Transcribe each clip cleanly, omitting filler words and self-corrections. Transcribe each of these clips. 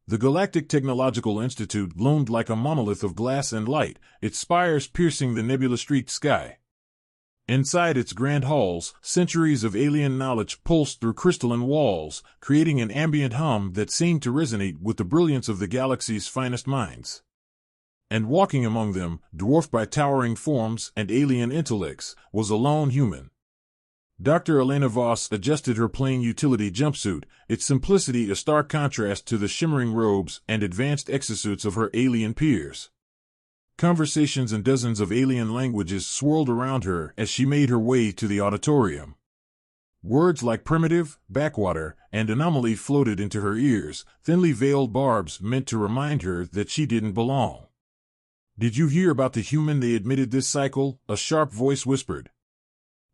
The Galactic Technological Institute loomed like a monolith of glass and light, its spires piercing the nebula-streaked sky. Inside its grand halls, centuries of alien knowledge pulsed through crystalline walls, creating an ambient hum that seemed to resonate with the brilliance of the galaxy's finest minds. And walking among them, dwarfed by towering forms and alien intellects, was a lone human. Dr. Elena Voss adjusted her plain utility jumpsuit, its simplicity a stark contrast to the shimmering robes and advanced exosuits of her alien peers. Conversations in dozens of alien languages swirled around her as she made her way to the auditorium. Words like primitive, backwater, and anomaly floated into her ears, thinly veiled barbs meant to remind her that she didn't belong. "Did you hear about the human they admitted this cycle?" a sharp voice whispered.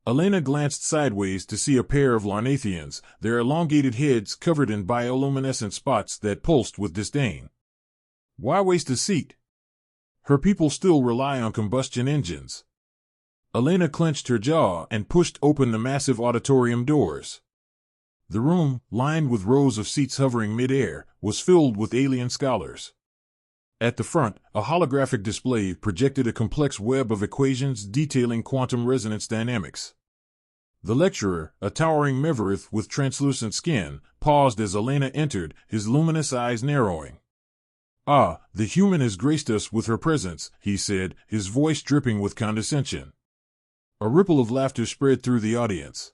Elena glanced sideways to see a pair of Larnathians, their elongated heads covered in bioluminescent spots that pulsed with disdain. "Why waste a seat? Her people still rely on combustion engines." Elena clenched her jaw and pushed open the massive auditorium doors. The room, lined with rows of seats hovering mid-air, was filled with alien scholars. At the front, a holographic display projected a complex web of equations detailing quantum resonance dynamics. The lecturer, a towering Meverith with translucent skin, paused as Elena entered, his luminous eyes narrowing. "Ah, the human has graced us with her presence," he said, his voice dripping with condescension. A ripple of laughter spread through the audience.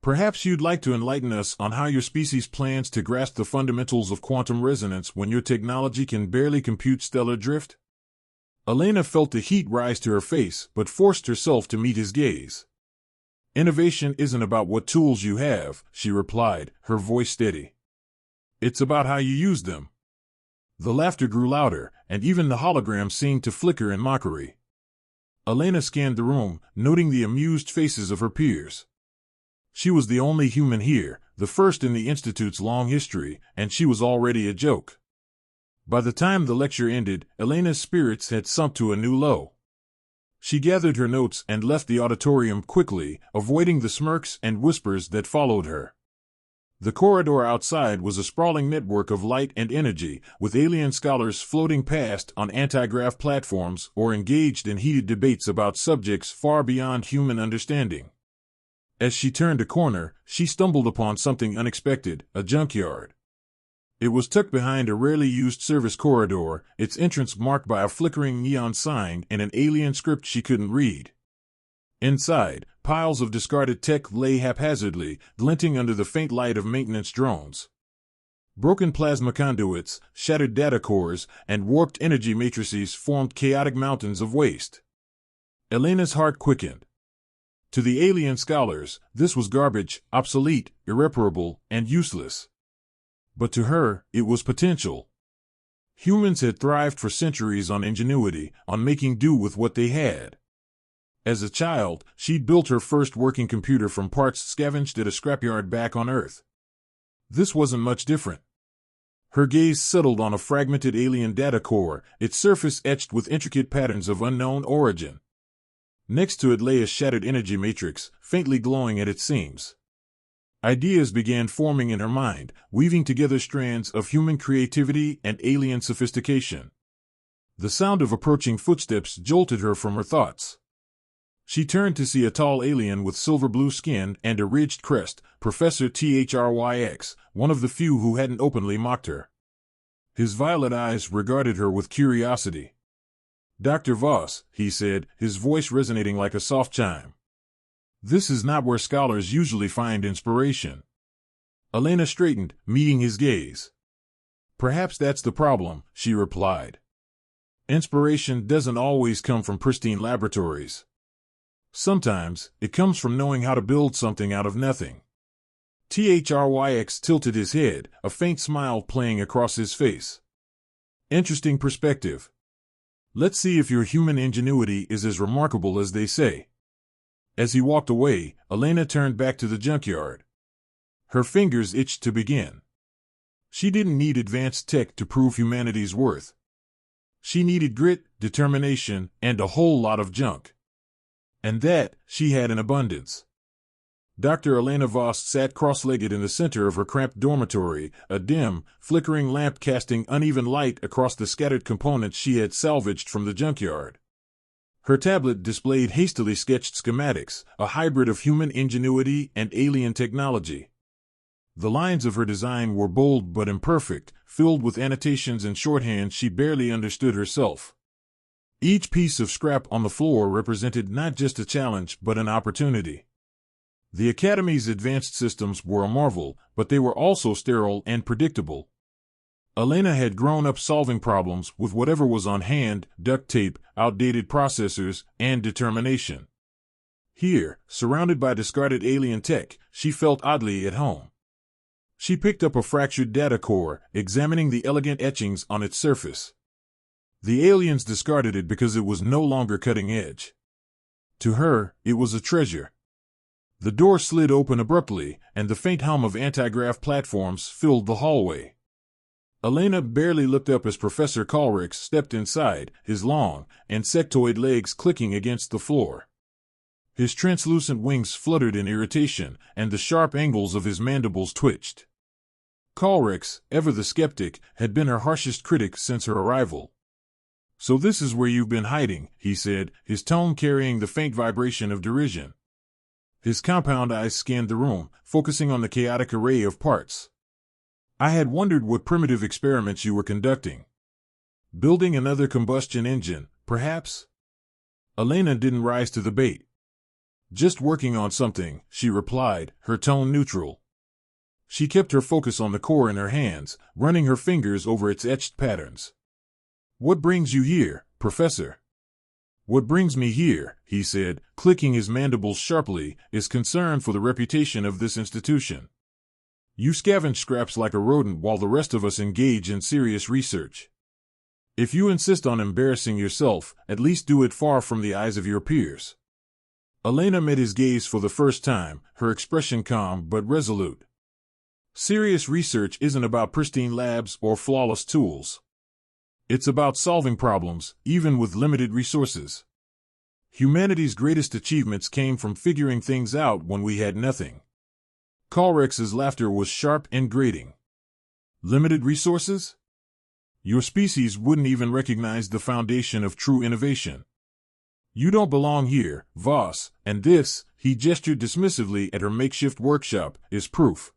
"Perhaps you'd like to enlighten us on how your species plans to grasp the fundamentals of quantum resonance when your technology can barely compute stellar drift?" Elena felt the heat rise to her face, but forced herself to meet his gaze. "Innovation isn't about what tools you have," she replied, her voice steady. "It's about how you use them." The laughter grew louder, and even the hologram seemed to flicker in mockery. Elena scanned the room, noting the amused faces of her peers. She was the only human here, the first in the Institute's long history, and she was already a joke. By the time the lecture ended, Elena's spirits had sunk to a new low. She gathered her notes and left the auditorium quickly, avoiding the smirks and whispers that followed her. The corridor outside was a sprawling network of light and energy, with alien scholars floating past on anti-grav platforms or engaged in heated debates about subjects far beyond human understanding. As she turned a corner, she stumbled upon something unexpected, a junkyard. It was tucked behind a rarely used service corridor, its entrance marked by a flickering neon sign and an alien script she couldn't read. Inside, piles of discarded tech lay haphazardly, glinting under the faint light of maintenance drones. Broken plasma conduits, shattered data cores, and warped energy matrices formed chaotic mountains of waste. Elena's heart quickened. To the alien scholars, this was garbage, obsolete, irreparable, and useless. But to her, it was potential. Humans had thrived for centuries on ingenuity, on making do with what they had. As a child, she'd built her first working computer from parts scavenged at a scrapyard back on Earth. This wasn't much different. Her gaze settled on a fragmented alien data core, its surface etched with intricate patterns of unknown origin. Next to it lay a shattered energy matrix, faintly glowing at its seams. Ideas began forming in her mind, weaving together strands of human creativity and alien sophistication. The sound of approaching footsteps jolted her from her thoughts. She turned to see a tall alien with silver-blue skin and a ridged crest, Professor Thryx, one of the few who hadn't openly mocked her. His violet eyes regarded her with curiosity. "Dr. Voss," he said, his voice resonating like a soft chime. "This is not where scholars usually find inspiration." Elena straightened, meeting his gaze. "Perhaps that's the problem," she replied. "Inspiration doesn't always come from pristine laboratories. Sometimes, it comes from knowing how to build something out of nothing." Thryx tilted his head, a faint smile playing across his face. "Interesting perspective. Let's see if your human ingenuity is as remarkable as they say." As he walked away, Elena turned back to the junkyard. Her fingers itched to begin. She didn't need advanced tech to prove humanity's worth. She needed grit, determination, and a whole lot of junk. And that, she had in abundance. Dr. Elena Voss sat cross-legged in the center of her cramped dormitory, a dim, flickering lamp casting uneven light across the scattered components she had salvaged from the junkyard. Her tablet displayed hastily sketched schematics, a hybrid of human ingenuity and alien technology. The lines of her design were bold but imperfect, filled with annotations and shorthand she barely understood herself. Each piece of scrap on the floor represented not just a challenge but an opportunity. The Academy's advanced systems were a marvel, but they were also sterile and predictable. Elena had grown up solving problems with whatever was on hand: duct tape, outdated processors, and determination. Here, surrounded by discarded alien tech, she felt oddly at home. She picked up a fractured data core, examining the elegant etchings on its surface. The aliens discarded it because it was no longer cutting edge. To her, it was a treasure. The door slid open abruptly, and the faint hum of anti-grav platforms filled the hallway. Elena barely looked up as Professor Kalrix stepped inside, his long, insectoid legs clicking against the floor. His translucent wings fluttered in irritation, and the sharp angles of his mandibles twitched. Kalrix, ever the skeptic, had been her harshest critic since her arrival. "So this is where you've been hiding," he said, his tone carrying the faint vibration of derision. His compound eyes scanned the room, focusing on the chaotic array of parts. "I had wondered what primitive experiments you were conducting. Building another combustion engine, perhaps?" Elena didn't rise to the bait. "Just working on something," she replied, her tone neutral. She kept her focus on the core in her hands, running her fingers over its etched patterns. "What brings you here, Professor?" "What brings me here," he said, clicking his mandibles sharply, "is concern for the reputation of this institution. You scavenge scraps like a rodent while the rest of us engage in serious research. If you insist on embarrassing yourself, at least do it far from the eyes of your peers." Elena met his gaze for the first time, her expression calm but resolute. Serious research isn't about pristine labs or flawless tools. It's about solving problems, even with limited resources. Humanity's greatest achievements came from figuring things out when we had nothing. Kalrix's laughter was sharp and grating. "Limited resources? Your species wouldn't even recognize the foundation of true innovation. You don't belong here, Voss, and this," he gestured dismissively at her makeshift workshop, "is proof."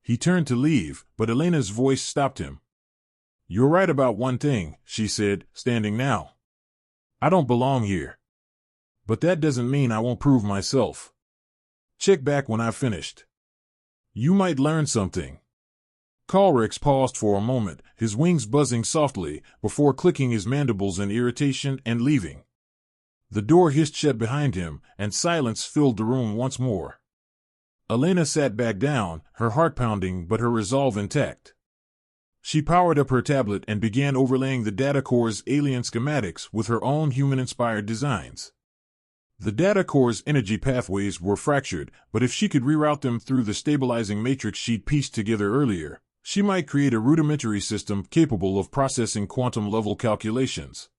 He turned to leave, but Elena's voice stopped him. "You're right about one thing," she said, standing now. "I don't belong here. But that doesn't mean I won't prove myself. Check back when I've finished. You might learn something." Kalrix paused for a moment, his wings buzzing softly, before clicking his mandibles in irritation and leaving. The door hissed shut behind him, and silence filled the room once more. Elena sat back down, her heart pounding but her resolve intact. She powered up her tablet and began overlaying the data core's alien schematics with her own human-inspired designs. The data core's energy pathways were fractured, but if she could reroute them through the stabilizing matrix she'd pieced together earlier, she might create a rudimentary system capable of processing quantum-level calculations.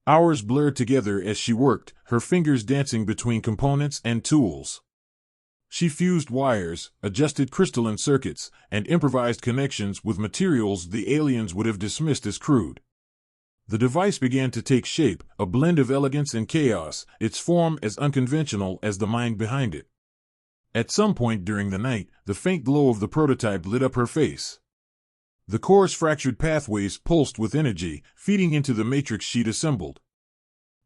Hours blurred together as she worked, her fingers dancing between components and tools. She fused wires, adjusted crystalline circuits, and improvised connections with materials the aliens would have dismissed as crude. The device began to take shape, a blend of elegance and chaos, its form as unconventional as the mind behind it. At some point during the night, the faint glow of the prototype lit up her face. The core's fractured pathways pulsed with energy, feeding into the matrix she'd assembled.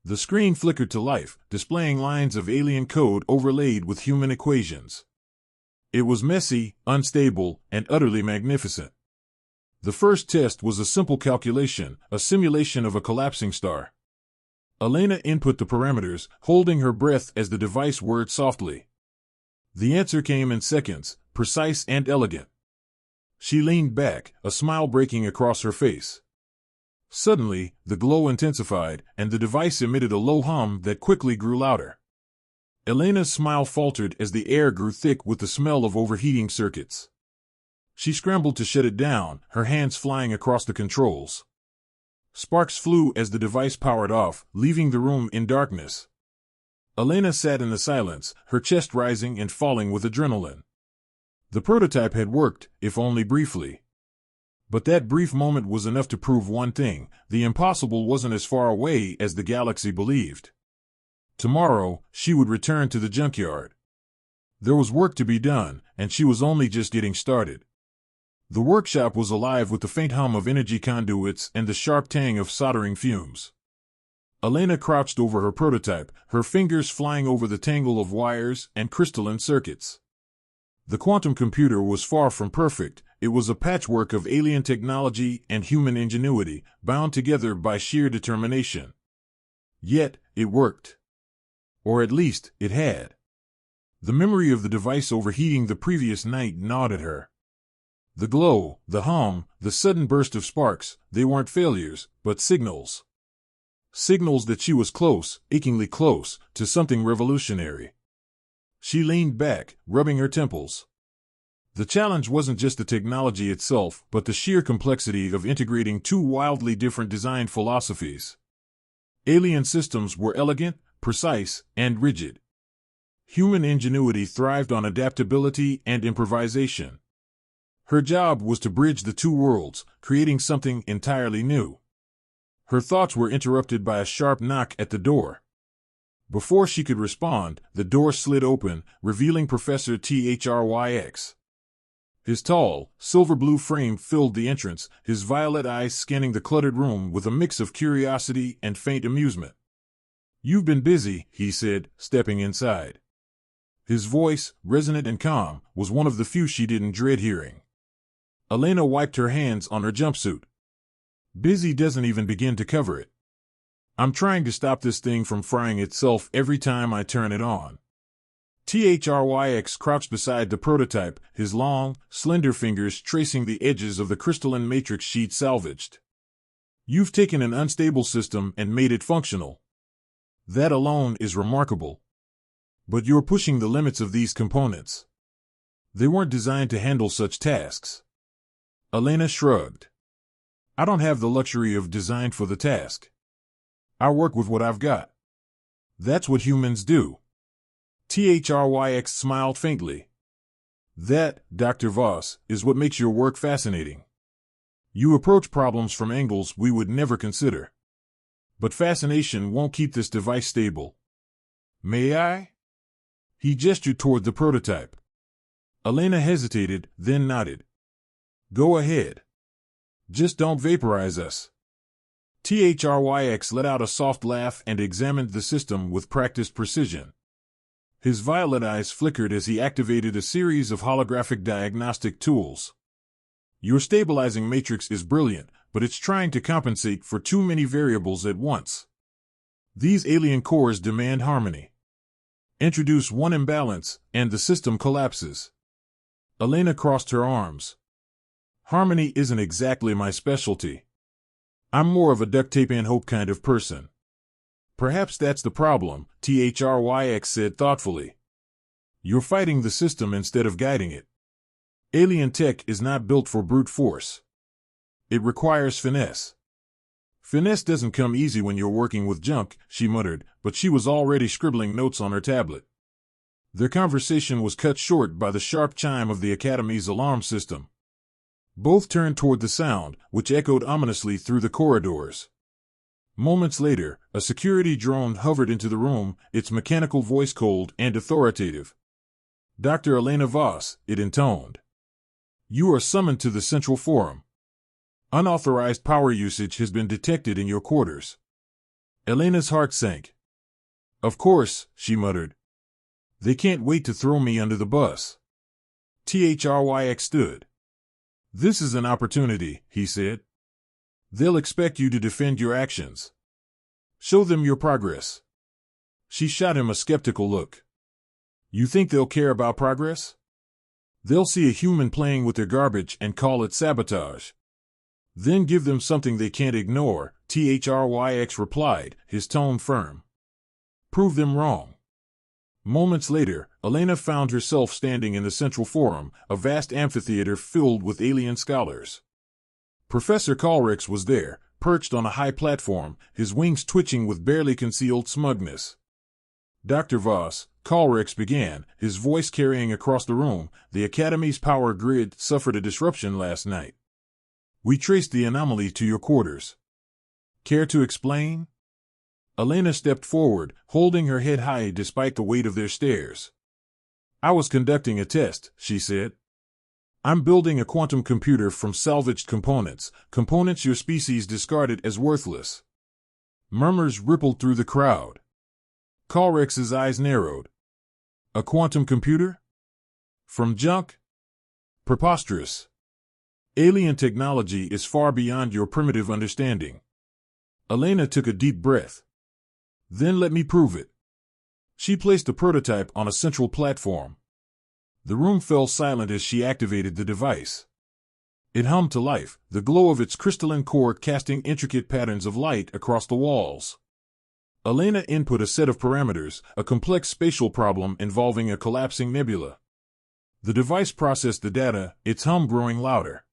The screen flickered to life, displaying lines of alien code overlaid with human equations. It was messy, unstable, and utterly magnificent. The first test was a simple calculation, a simulation of a collapsing star. Elena input the parameters, holding her breath as the device whirred softly. The answer came in seconds, precise and elegant. She leaned back, a smile breaking across her face. Suddenly, the glow intensified, and the device emitted a low hum that quickly grew louder. Elena's smile faltered as the air grew thick with the smell of overheating circuits. She scrambled to shut it down, her hands flying across the controls. Sparks flew as the device powered off, leaving the room in darkness. Elena sat in the silence, her chest rising and falling with adrenaline. The prototype had worked, if only briefly. But that brief moment was enough to prove one thing: the impossible wasn't as far away as the galaxy believed. Tomorrow, she would return to the junkyard. There was work to be done, and she was only just getting started. The workshop was alive with the faint hum of energy conduits and the sharp tang of soldering fumes. Elena crouched over her prototype, her fingers flying over the tangle of wires and crystalline circuits. The quantum computer was far from perfect. It was a patchwork of alien technology and human ingenuity, bound together by sheer determination. Yet, it worked. Or at least, it had. The memory of the device overheating the previous night gnawed at her. The glow, the hum, the sudden burst of sparks, they weren't failures, but signals. Signals that she was close, achingly close, to something revolutionary. She leaned back, rubbing her temples. The challenge wasn't just the technology itself, but the sheer complexity of integrating two wildly different design philosophies. Alien systems were elegant, precise, and rigid. Human ingenuity thrived on adaptability and improvisation. Her job was to bridge the two worlds, creating something entirely new. Her thoughts were interrupted by a sharp knock at the door. Before she could respond, the door slid open, revealing Professor Thryx. His tall, silver-blue frame filled the entrance, his violet eyes scanning the cluttered room with a mix of curiosity and faint amusement. "You've been busy," he said, stepping inside. His voice, resonant and calm, was one of the few she didn't dread hearing. Elena wiped her hands on her jumpsuit. Busy doesn't even begin to cover it. I'm trying to stop this thing from frying itself every time I turn it on. Thryx crouched beside the prototype, his long, slender fingers tracing the edges of the crystalline matrix she'd salvaged. "You've taken an unstable system and made it functional. That alone is remarkable. But you're pushing the limits of these components. They weren't designed to handle such tasks." Elena shrugged. "I don't have the luxury of design for the task. I work with what I've got. That's what humans do." Thryx smiled faintly. "That, Dr. Voss, is what makes your work fascinating. You approach problems from angles we would never consider. But fascination won't keep this device stable. May I?" He gestured toward the prototype. Elena hesitated, then nodded. "Go ahead. Just don't vaporize us." Thryx let out a soft laugh and examined the system with practiced precision. His violet eyes flickered as he activated a series of holographic diagnostic tools. "Your stabilizing matrix is brilliant, but it's trying to compensate for too many variables at once. These alien cores demand harmony. Introduce one imbalance, and the system collapses." Elena crossed her arms. "Harmony isn't exactly my specialty. I'm more of a duct tape and hope kind of person." "Perhaps that's the problem," Thryx said thoughtfully. "You're fighting the system instead of guiding it. Alien tech is not built for brute force. It requires finesse." "Finesse doesn't come easy when you're working with junk," she muttered, but she was already scribbling notes on her tablet. Their conversation was cut short by the sharp chime of the Academy's alarm system. Both turned toward the sound, which echoed ominously through the corridors. Moments later, a security drone hovered into the room, its mechanical voice cold and authoritative. "Dr. Elena Voss," it intoned. "You are summoned to the Central Forum. Unauthorized power usage has been detected in your quarters." Elena's heart sank. "Of course," she muttered. "They can't wait to throw me under the bus." Thryx stood. "This is an opportunity," he said. "They'll expect you to defend your actions. Show them your progress." She shot him a skeptical look. "You think they'll care about progress? They'll see a human playing with their garbage and call it sabotage. Then give them something they can't ignore," Thryx replied, his tone firm. "Prove them wrong." Moments later, Elena found herself standing in the Central Forum, a vast amphitheater filled with alien scholars. Professor Thryx was there, perched on a high platform, his wings twitching with barely concealed smugness. Dr. Voss, Colrex began, his voice carrying across the room. The Academy's power grid suffered a disruption last night. We traced the anomaly to your quarters. Care to explain? Elena stepped forward, holding her head high despite the weight of their stares. I was conducting a test, she said. I'm building a quantum computer from salvaged components your species discarded as worthless. Murmurs rippled through the crowd. Colrex's eyes narrowed. A quantum computer? From junk? Preposterous. Alien technology is far beyond your primitive understanding. Elena took a deep breath. Then let me prove it. She placed the prototype on a central platform. The room fell silent as she activated the device. It hummed to life, the glow of its crystalline core casting intricate patterns of light across the walls. Elena input a set of parameters, a complex spatial problem involving a collapsing nebula. The device processed the data, its hum growing louder.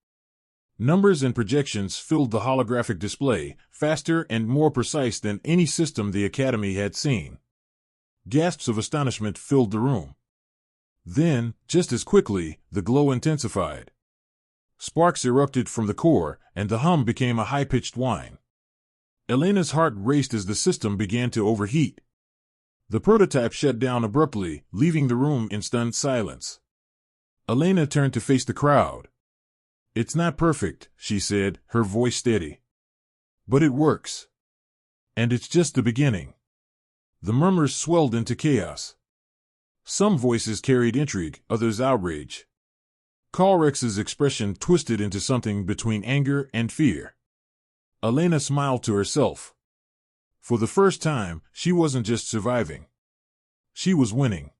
Numbers and projections filled the holographic display, faster and more precise than any system the Academy had seen. Gasps of astonishment filled the room. Then, just as quickly, the glow intensified. Sparks erupted from the core, and the hum became a high-pitched whine. Elena's heart raced as the system began to overheat. The prototype shut down abruptly, leaving the room in stunned silence. Elena turned to face the crowd. It's not perfect, she said, her voice steady. But it works. And it's just the beginning. The murmurs swelled into chaos. Some voices carried intrigue, others outrage. Colrex's expression twisted into something between anger and fear. Elena smiled to herself. For the first time, she wasn't just surviving. She was winning.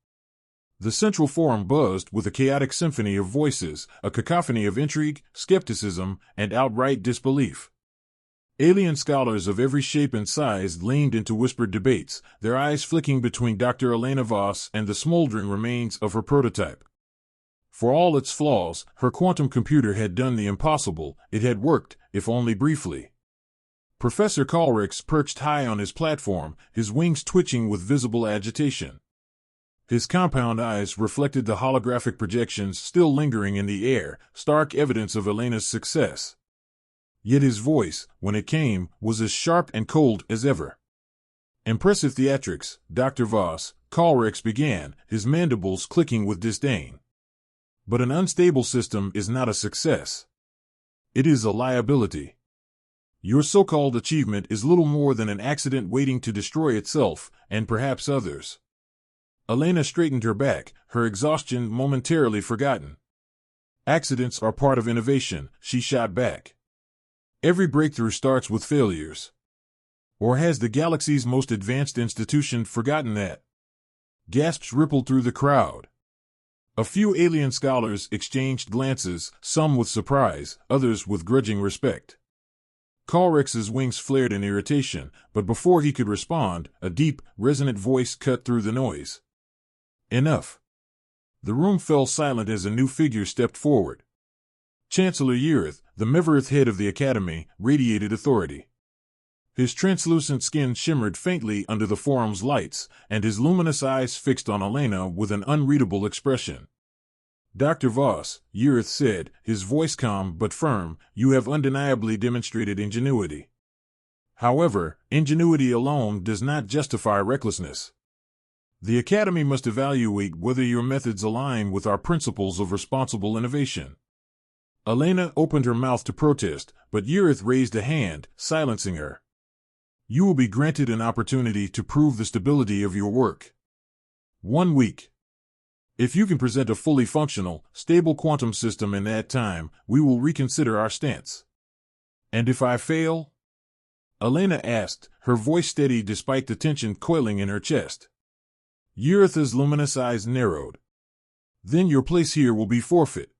The central forum buzzed with a chaotic symphony of voices, a cacophony of intrigue, skepticism, and outright disbelief. Alien scholars of every shape and size leaned into whispered debates, their eyes flicking between Dr. Elena Voss and the smoldering remains of her prototype. For all its flaws, her quantum computer had done the impossible. It had worked, if only briefly. Professor Colrex perched high on his platform, his wings twitching with visible agitation. His compound eyes reflected the holographic projections still lingering in the air, stark evidence of Elena's success. Yet his voice, when it came, was as sharp and cold as ever. Impressive theatrics, Dr. Voss, Colrex began, his mandibles clicking with disdain. But an unstable system is not a success. It is a liability. Your so-called achievement is little more than an accident waiting to destroy itself, and perhaps others. Elena straightened her back, her exhaustion momentarily forgotten. Accidents are part of innovation, she shot back. Every breakthrough starts with failures. Or has the galaxy's most advanced institution forgotten that? Gasps rippled through the crowd. A few alien scholars exchanged glances, some with surprise, others with grudging respect. Colrex's wings flared in irritation, but before he could respond, a deep, resonant voice cut through the noise. Enough. The room fell silent as a new figure stepped forward. Chancellor Yerith, the Meverith head of the Academy, radiated authority. His translucent skin shimmered faintly under the forum's lights, and his luminous eyes fixed on Elena with an unreadable expression. Dr. Voss, Yerith said, his voice calm but firm, you have undeniably demonstrated ingenuity. However, ingenuity alone does not justify recklessness. The Academy must evaluate whether your methods align with our principles of responsible innovation. Elena opened her mouth to protest, but Yerith raised a hand, silencing her. You will be granted an opportunity to prove the stability of your work. 1 week. If you can present a fully functional, stable quantum system in that time, we will reconsider our stance. And if I fail? Elena asked, her voice steady despite the tension coiling in her chest. Yerith's luminous eyes narrowed. Then your place here will be forfeit.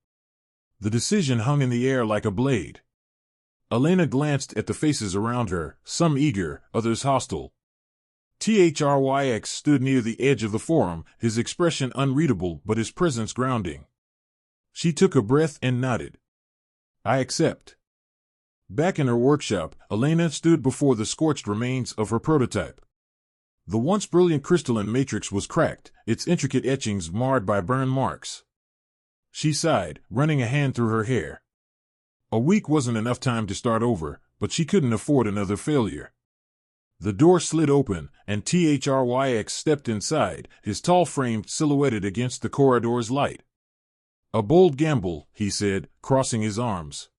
The decision hung in the air like a blade. Elena glanced at the faces around her, some eager, others hostile. Thryx stood near the edge of the forum, his expression unreadable but his presence grounding. She took a breath and nodded. I accept. Back in her workshop, Elena stood before the scorched remains of her prototype. The once brilliant crystalline matrix was cracked, its intricate etchings marred by burn marks. She sighed, running a hand through her hair. A week wasn't enough time to start over, but she couldn't afford another failure. The door slid open, and THRYX stepped inside, his tall frame silhouetted against the corridor's light. "A bold gamble," he said, crossing his arms.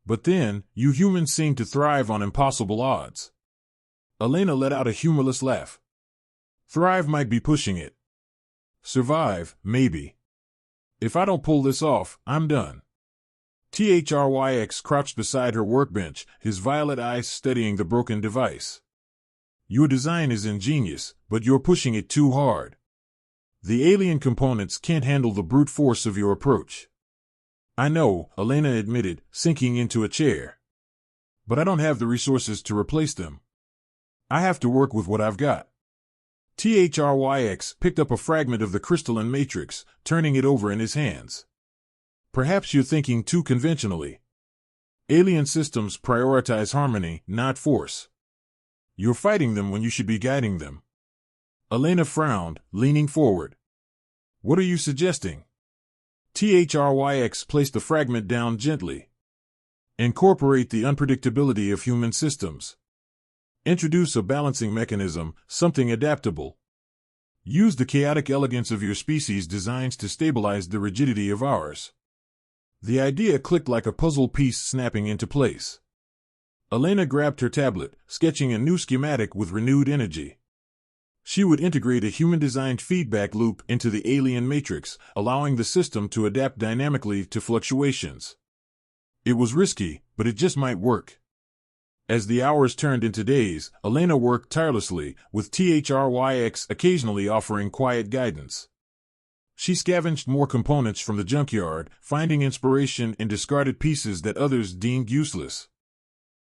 "But then, you humans seem to thrive on impossible odds." Elena let out a humorless laugh. "Thrive might be pushing it. Survive, maybe. If I don't pull this off, I'm done." THRYX crouched beside her workbench, his violet eyes studying the broken device. "Your design is ingenious, but you're pushing it too hard. The alien components can't handle the brute force of your approach." "I know," Elena admitted, sinking into a chair. "But I don't have the resources to replace them. I have to work with what I've got." THRYX picked up a fragment of the crystalline matrix, turning it over in his hands. "Perhaps you're thinking too conventionally. Alien systems prioritize harmony, not force. You're fighting them when you should be guiding them." Elena frowned, leaning forward. "What are you suggesting?" THRYX placed the fragment down gently. "Incorporate the unpredictability of human systems. Introduce a balancing mechanism, something adaptable. Use the chaotic elegance of your species' designs to stabilize the rigidity of ours." The idea clicked like a puzzle piece snapping into place. Elena grabbed her tablet, sketching a new schematic with renewed energy. She would integrate a human-designed feedback loop into the alien matrix, allowing the system to adapt dynamically to fluctuations. It was risky, but it just might work. As the hours turned into days, Elena worked tirelessly, with THRYX occasionally offering quiet guidance. She scavenged more components from the junkyard, finding inspiration in discarded pieces that others deemed useless.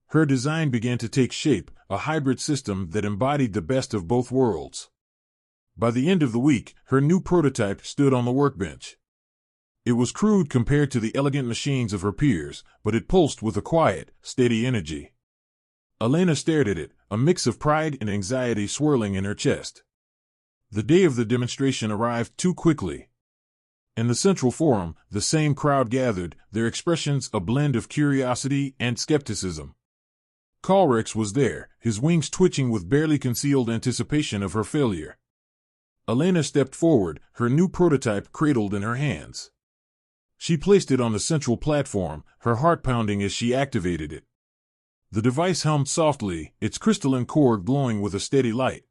Her design began to take shape, a hybrid system that embodied the best of both worlds. By the end of the week, her new prototype stood on the workbench. It was crude compared to the elegant machines of her peers, but it pulsed with a quiet, steady energy. Elena stared at it, a mix of pride and anxiety swirling in her chest. The day of the demonstration arrived too quickly. In the central forum, the same crowd gathered, their expressions a blend of curiosity and skepticism. Colrex was there, his wings twitching with barely concealed anticipation of her failure. Elena stepped forward, her new prototype cradled in her hands. She placed it on the central platform, her heart pounding as she activated it. The device hummed softly, its crystalline core glowing with a steady light.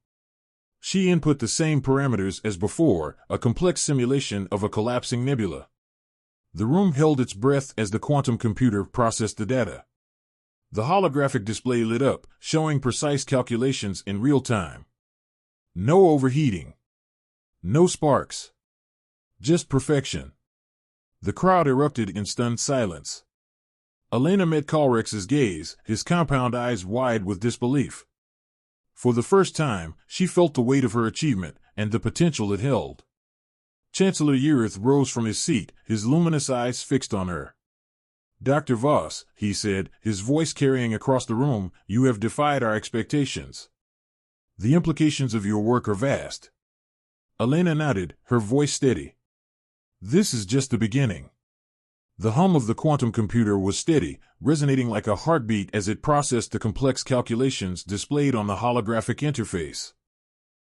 She input the same parameters as before, a complex simulation of a collapsing nebula. The room held its breath as the quantum computer processed the data. The holographic display lit up, showing precise calculations in real time. No overheating. No sparks. Just perfection. The crowd erupted in stunned silence. Elena met Colrex's gaze, his compound eyes wide with disbelief. For the first time, she felt the weight of her achievement, and the potential it held. Chancellor Yerith rose from his seat, his luminous eyes fixed on her. "Dr. Voss," he said, his voice carrying across the room, "you have defied our expectations. The implications of your work are vast." Elena nodded, her voice steady. "This is just the beginning." The hum of the quantum computer was steady, resonating like a heartbeat as it processed the complex calculations displayed on the holographic interface.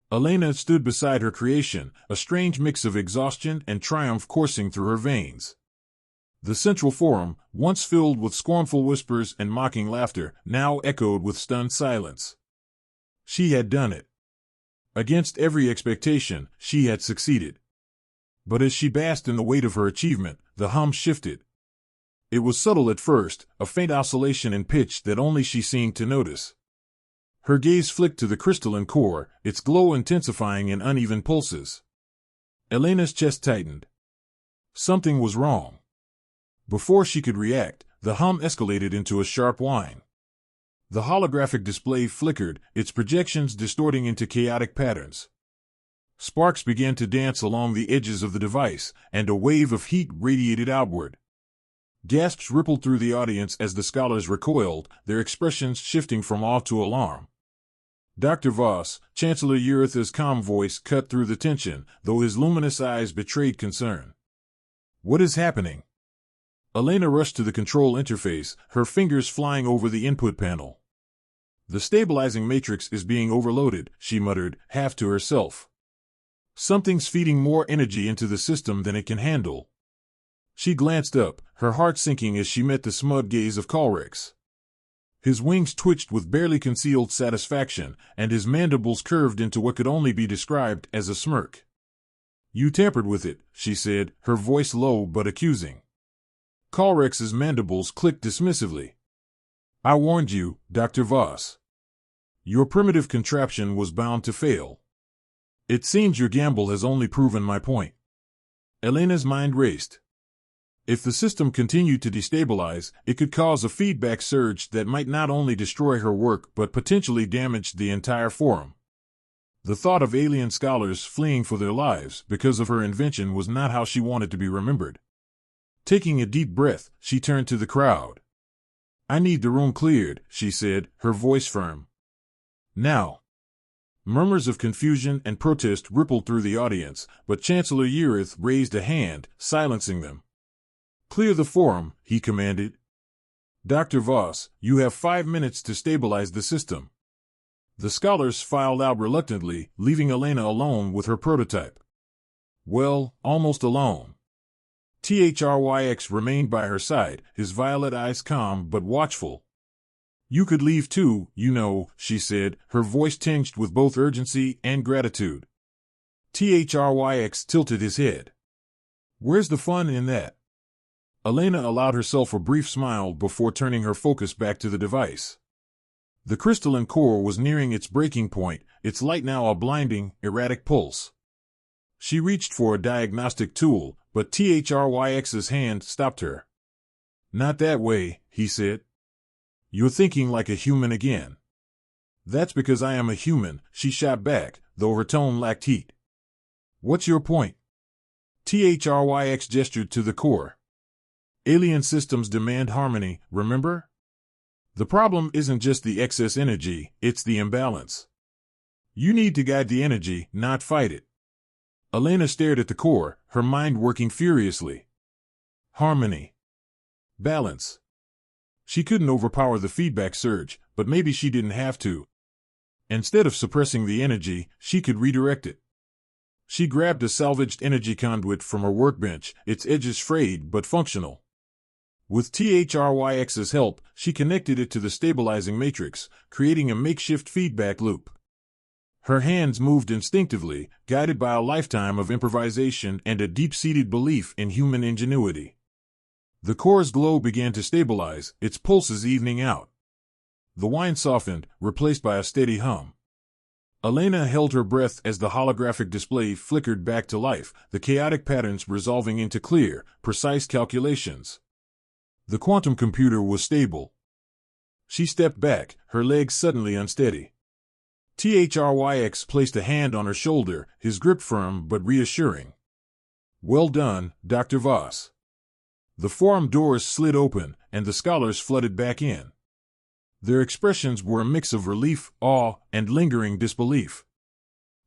Elena stood beside her creation, a strange mix of exhaustion and triumph coursing through her veins. The central forum, once filled with scornful whispers and mocking laughter, now echoed with stunned silence. She had done it. Against every expectation, she had succeeded. But as she basked in the weight of her achievement, the hum shifted. It was subtle at first, a faint oscillation in pitch that only she seemed to notice. Her gaze flicked to the crystalline core, its glow intensifying in uneven pulses. Elena's chest tightened. Something was wrong. Before she could react, the hum escalated into a sharp whine. The holographic display flickered, its projections distorting into chaotic patterns. Sparks began to dance along the edges of the device, and a wave of heat radiated outward. Gasps rippled through the audience as the scholars recoiled, their expressions shifting from awe to alarm. Dr. Voss, Chancellor Uritha's calm voice cut through the tension, though his luminous eyes betrayed concern. What is happening? Elena rushed to the control interface, her fingers flying over the input panel. The stabilizing matrix is being overloaded, she muttered, half to herself. Something's feeding more energy into the system than it can handle. She glanced up, her heart sinking as she met the smug gaze of Colrex. His wings twitched with barely concealed satisfaction, and his mandibles curved into what could only be described as a smirk. You tampered with it, she said, her voice low but accusing. Colrex's mandibles clicked dismissively. I warned you, Dr. Voss. Your primitive contraption was bound to fail. It seems your gamble has only proven my point. Elena's mind raced. If the system continued to destabilize, it could cause a feedback surge that might not only destroy her work but potentially damage the entire forum. The thought of alien scholars fleeing for their lives because of her invention was not how she wanted to be remembered. Taking a deep breath, she turned to the crowd. I need the room cleared, she said, her voice firm. Now. Murmurs of confusion and protest rippled through the audience, but Chancellor Urith raised a hand, silencing them. Clear the forum, he commanded. Dr. Voss, you have 5 minutes to stabilize the system. The scholars filed out reluctantly, leaving Elena alone with her prototype. Well, almost alone. THRYX remained by her side, his violet eyes calm but watchful. You could leave too, you know, she said, her voice tinged with both urgency and gratitude. THRYX tilted his head. Where's the fun in that? Elena allowed herself a brief smile before turning her focus back to the device. The crystalline core was nearing its breaking point, its light now a blinding, erratic pulse. She reached for a diagnostic tool, but THRYX's hand stopped her. Not that way, he said. You're thinking like a human again. That's because I am a human, she shot back, though her tone lacked heat. What's your point? THRYX gestured to the core. Alien systems demand harmony, remember? The problem isn't just the excess energy, it's the imbalance. You need to guide the energy, not fight it. Elena stared at the core, her mind working furiously. Harmony. Balance. She couldn't overpower the feedback surge, but maybe she didn't have to. Instead of suppressing the energy, she could redirect it. She grabbed a salvaged energy conduit from her workbench, its edges frayed but functional. With THRYX's help, she connected it to the stabilizing matrix, creating a makeshift feedback loop. Her hands moved instinctively, guided by a lifetime of improvisation and a deep-seated belief in human ingenuity. The core's glow began to stabilize, its pulses evening out. The whine softened, replaced by a steady hum. Elena held her breath as the holographic display flickered back to life, the chaotic patterns resolving into clear, precise calculations. The quantum computer was stable. She stepped back, her legs suddenly unsteady. THRYX placed a hand on her shoulder, his grip firm but reassuring. Well done, Dr. Voss. The forum doors slid open, and the scholars flooded back in. Their expressions were a mix of relief, awe, and lingering disbelief.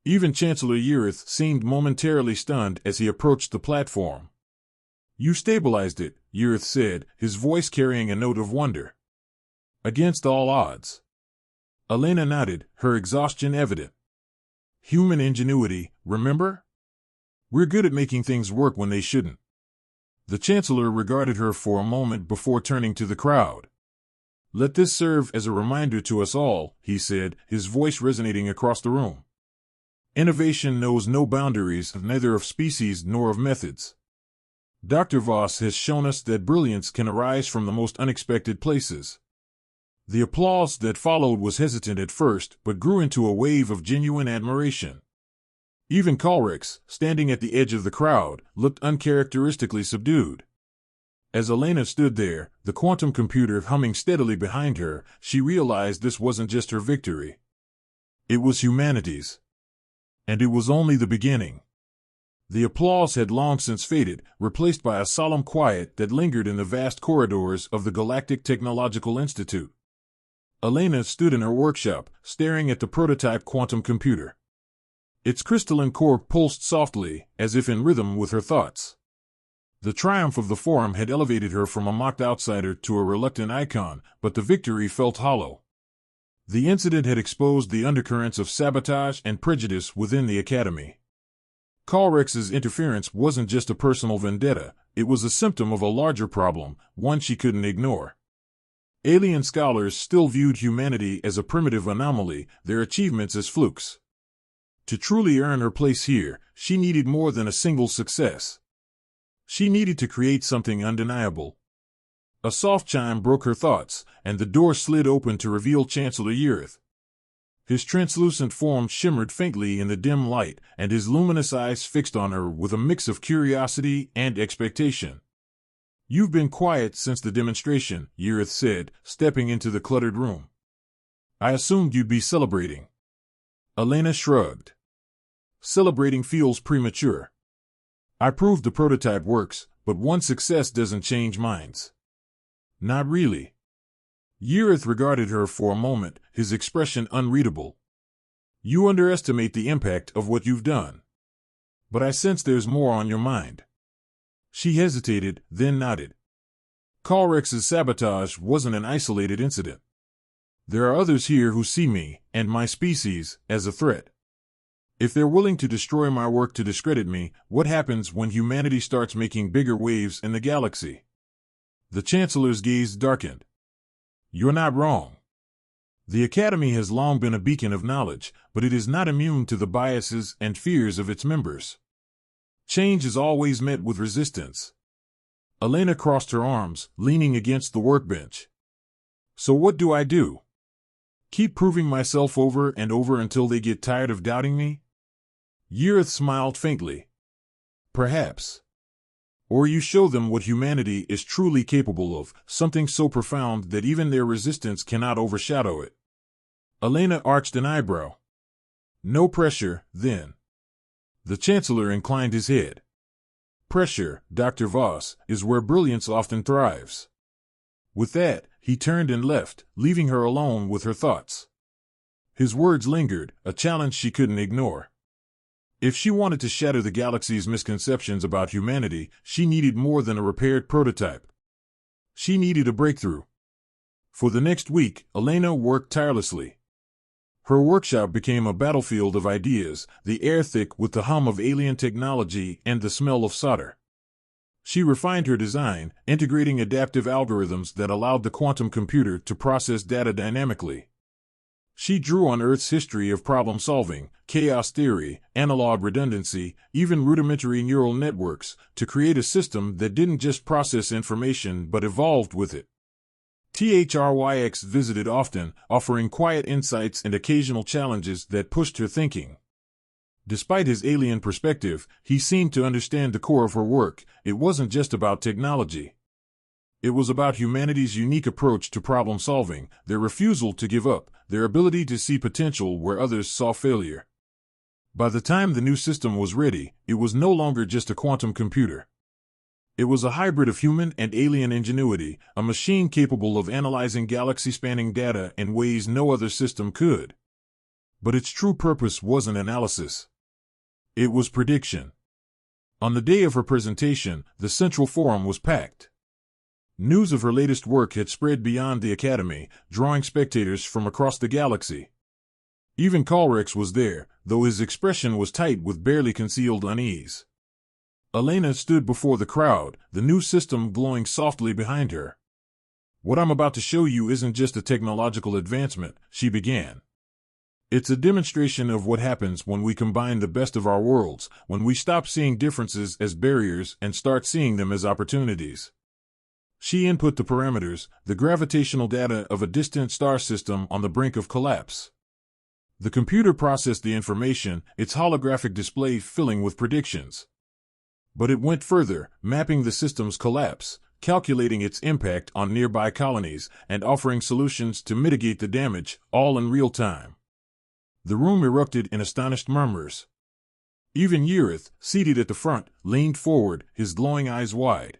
Even Chancellor Urith seemed momentarily stunned as he approached the platform. You stabilized it, Urith said, his voice carrying a note of wonder. Against all odds. Elena nodded, her exhaustion evident. Human ingenuity, remember? We're good at making things work when they shouldn't. The Chancellor regarded her for a moment before turning to the crowd. Let this serve as a reminder to us all, he said, his voice resonating across the room. Innovation knows no boundaries, neither of species nor of methods. Dr. Voss has shown us that brilliance can arise from the most unexpected places. The applause that followed was hesitant at first, but grew into a wave of genuine admiration. Even Colrex, standing at the edge of the crowd, looked uncharacteristically subdued. As Elena stood there, the quantum computer humming steadily behind her, she realized this wasn't just her victory. It was humanity's. And it was only the beginning. The applause had long since faded, replaced by a solemn quiet that lingered in the vast corridors of the Galactic Technological Institute. Elena stood in her workshop, staring at the prototype quantum computer. Its crystalline core pulsed softly, as if in rhythm with her thoughts. The triumph of the forum had elevated her from a mocked outsider to a reluctant icon, but the victory felt hollow. The incident had exposed the undercurrents of sabotage and prejudice within the Academy. Calrex's interference wasn't just a personal vendetta, it was a symptom of a larger problem, one she couldn't ignore. Alien scholars still viewed humanity as a primitive anomaly, their achievements as flukes. To truly earn her place here, she needed more than a single success. She needed to create something undeniable. A soft chime broke her thoughts, and the door slid open to reveal Chancellor Yurith. His translucent form shimmered faintly in the dim light, and his luminous eyes fixed on her with a mix of curiosity and expectation. "You've been quiet since the demonstration," Yurith said, stepping into the cluttered room. "I assumed you'd be celebrating." Elena shrugged. "Celebrating feels premature. I proved the prototype works, but one success doesn't change minds." "Not really." Yurith regarded her for a moment, his expression unreadable. "You underestimate the impact of what you've done. But I sense there's more on your mind." She hesitated, then nodded. "Calrex's sabotage wasn't an isolated incident. There are others here who see me, and my species, as a threat. If they're willing to destroy my work to discredit me, what happens when humanity starts making bigger waves in the galaxy?" The Chancellor's gaze darkened. "You're not wrong. The Academy has long been a beacon of knowledge, but it is not immune to the biases and fears of its members. Change is always met with resistance." Elena crossed her arms, leaning against the workbench. "So what do I do? Keep proving myself over and over until they get tired of doubting me?" Yurith smiled faintly. "Perhaps. Or you show them what humanity is truly capable of, something so profound that even their resistance cannot overshadow it." Elena arched an eyebrow. "No pressure, then." The Chancellor inclined his head. "Pressure, Dr. Voss, is where brilliance often thrives." With that, he turned and left, leaving her alone with her thoughts. His words lingered, a challenge she couldn't ignore. If she wanted to shatter the galaxy's misconceptions about humanity, she needed more than a repaired prototype. She needed a breakthrough. For the next week, Elena worked tirelessly. Her workshop became a battlefield of ideas, the air thick with the hum of alien technology and the smell of solder. She refined her design, integrating adaptive algorithms that allowed the quantum computer to process data dynamically. She drew on Earth's history of problem-solving, chaos theory, analog redundancy, even rudimentary neural networks, to create a system that didn't just process information but evolved with it. THRYX visited often, offering quiet insights and occasional challenges that pushed her thinking. Despite his alien perspective, he seemed to understand the core of her work. It wasn't just about technology. It was about humanity's unique approach to problem-solving, their refusal to give up, their ability to see potential where others saw failure. By the time the new system was ready, it was no longer just a quantum computer. It was a hybrid of human and alien ingenuity, a machine capable of analyzing galaxy-spanning data in ways no other system could. But its true purpose wasn't analysis. It was prediction. On the day of her presentation, the central forum was packed. News of her latest work had spread beyond the Academy, drawing spectators from across the galaxy. Even Calrex was there, though his expression was tight with barely concealed unease. Elena stood before the crowd, the new system glowing softly behind her. "What I'm about to show you isn't just a technological advancement," she began. "It's a demonstration of what happens when we combine the best of our worlds, when we stop seeing differences as barriers and start seeing them as opportunities." She input the parameters, the gravitational data of a distant star system on the brink of collapse. The computer processed the information, its holographic display filling with predictions. But it went further, mapping the system's collapse, calculating its impact on nearby colonies, and offering solutions to mitigate the damage, all in real time. The room erupted in astonished murmurs. Even Yurith, seated at the front, leaned forward, his glowing eyes wide.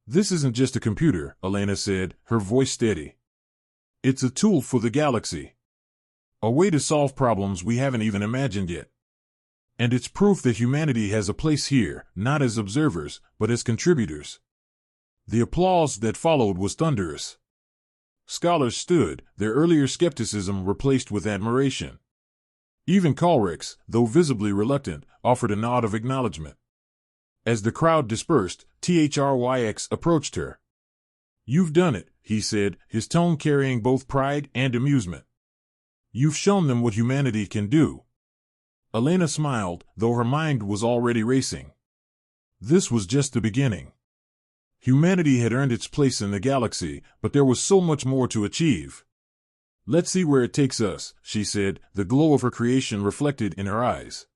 "This isn't just a computer," Elena said, her voice steady. It's a tool for the galaxy. A way to solve problems we haven't even imagined yet. And it's proof that humanity has a place here, not as observers, but as contributors. The applause that followed was thunderous. Scholars stood, their earlier skepticism replaced with admiration. Even Colrix, though visibly reluctant, offered a nod of acknowledgement. As the crowd dispersed, Thryx approached her. "You've done it," he said, his tone carrying both pride and amusement. "You've shown them what humanity can do." Elena smiled, though her mind was already racing. This was just the beginning. Humanity had earned its place in the galaxy, but there was so much more to achieve. "Let's see where it takes us," she said, the glow of her creation reflected in her eyes.